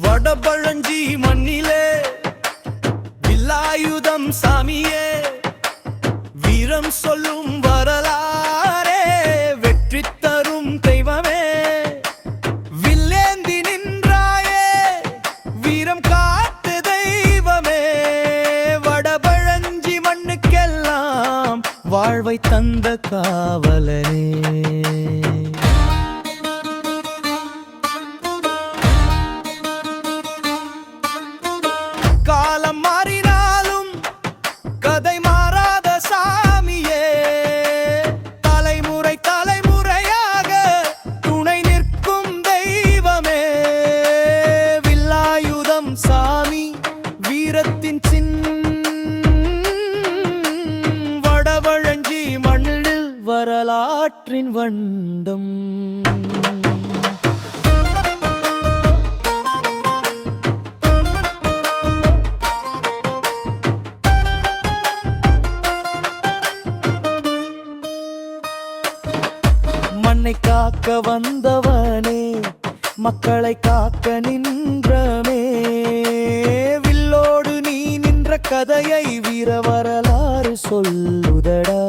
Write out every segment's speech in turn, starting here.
வடபழஞ்சி மண்ணிலே வில்லாயுதம் சாமியே, வீரம் சொல்லும் வரலாறே, வெற்றி தரும் தெய்வமே, வில்லேந்தி நின்றாயே, வீரம் காட்டு தெய்வமே, வடபழஞ்சி மண்ணுக்கெல்லாம் வாழ்வை தந்த காவலனே. காலம் மாறினாலும் கதை மாறாத சாமியே, தலைமுறை தலைமுறையாக துணை நிற்கும் தெய்வமே, வில்லாயுதம் சாமி வீரத்தின் வடபழஞ்சி மண்ணில் வரலாற்றின் வண்டம். மண்ணை காக்க வந்தவனே, மக்களை காக்க நின்றமே, வில்லோடு நீ நின்ற கதையை வீர வரலாறு சொல்லுதடா.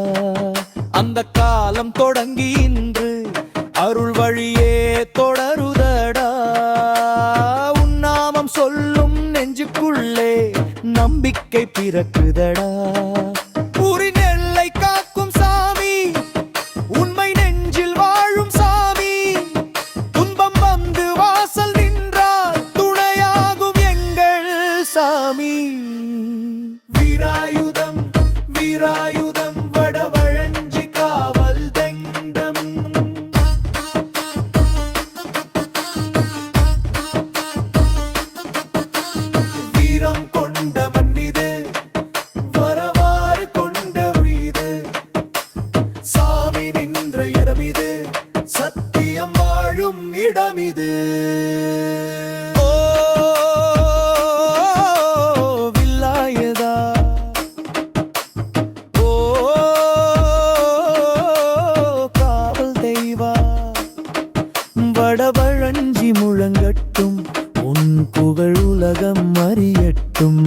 அந்த காலம் தொடங்கி இன்று அருள் வழியே தொடருதடா. உன்னாமம் சொல்லும் நெஞ்சுக்குள்ளே நம்பிக்கை பிறக்குதடா. ஊரின் எல்லை காக்கும் சாமி, உண்மை நெஞ்சில் வாழும் சாமி, துன்பம் வந்து வாசல் நின்றால் துணையாகும் எங்கள் சாமி. வீராயுதம் வீராயுதம் வடபழஞ்சி காவல் தெண்டம். வீரம் கொண்ட மண்ணிது, வரவாறு கொண்ட வீது, சாமி நின்ற இடமிது, சத்தியம் வாழும் இடமிது. ஓ வில்லாயதா, ஓ காவல் தெய்வா, வடபழஞ்சி முழங்கட்டும், உன் புகழ் உலகம் அறியட்டும்.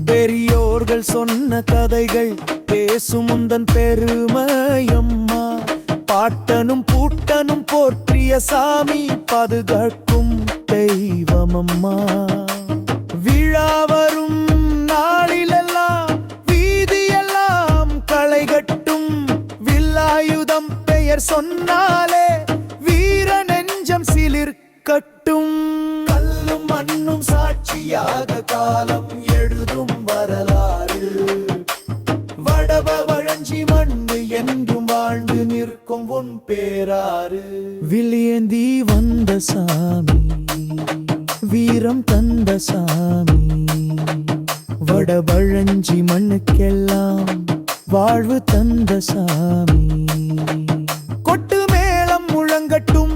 பெரியோர்கள் சொன்ன கதைகள் பேசும் உந்தன் பெருமையம்மா, பாட்டனும் பூட்டனும் போற்றிய சாமி பாதுகாக்கும் தெய்வமம்மா. விழா வரும் நாளிலெல்லாம் வீதியெல்லாம் களைகட்டும், வில்லாயுதம் பெயர் சொன்னாலே வீர நெஞ்சம் சிலிர்க்கட்டும். கல்லும் மண்ணும் சாட்சியாக காலம் எழுதும் வரலாறு, வடபழஞ்சி மண்ணு என்றும் வாழ்ந்து நிற்கும் உன் பேராறு. வில்லேந்தி வந்த சாமி, வீரம் தந்த சாமி, வடபழஞ்சி மண்ணுக்கெல்லாம் வாழ்வு தந்த சாமி. கொட்டு மேளம் முழங்கட்டும்,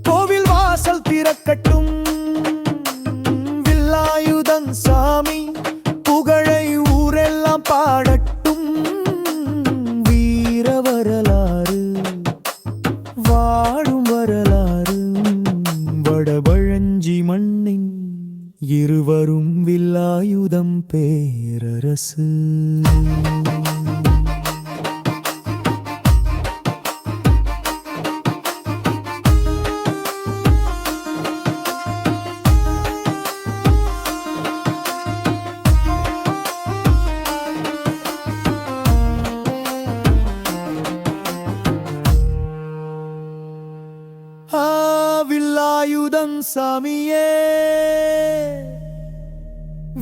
கோவில் வாசல் திறக்கட்டும், வில்லாயுதம் சாமி புகழை ஊரெல்லாம் பாடட்டும். வீர வரலாறு வாழும் வரலாறு, வடபழஞ்சி மண்ணின் இருவரும் வில்லாயுதம் பேரரசு. வில்லாயுதம் சாமியே,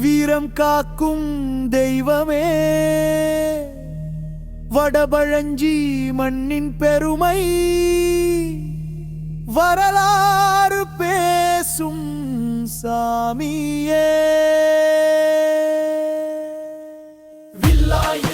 வீரம் காக்கும் தெய்வமே, வடபழஞ்சி மண்ணின் பெருமை வரலாறு பேசும் சாமியே. வில்லாய்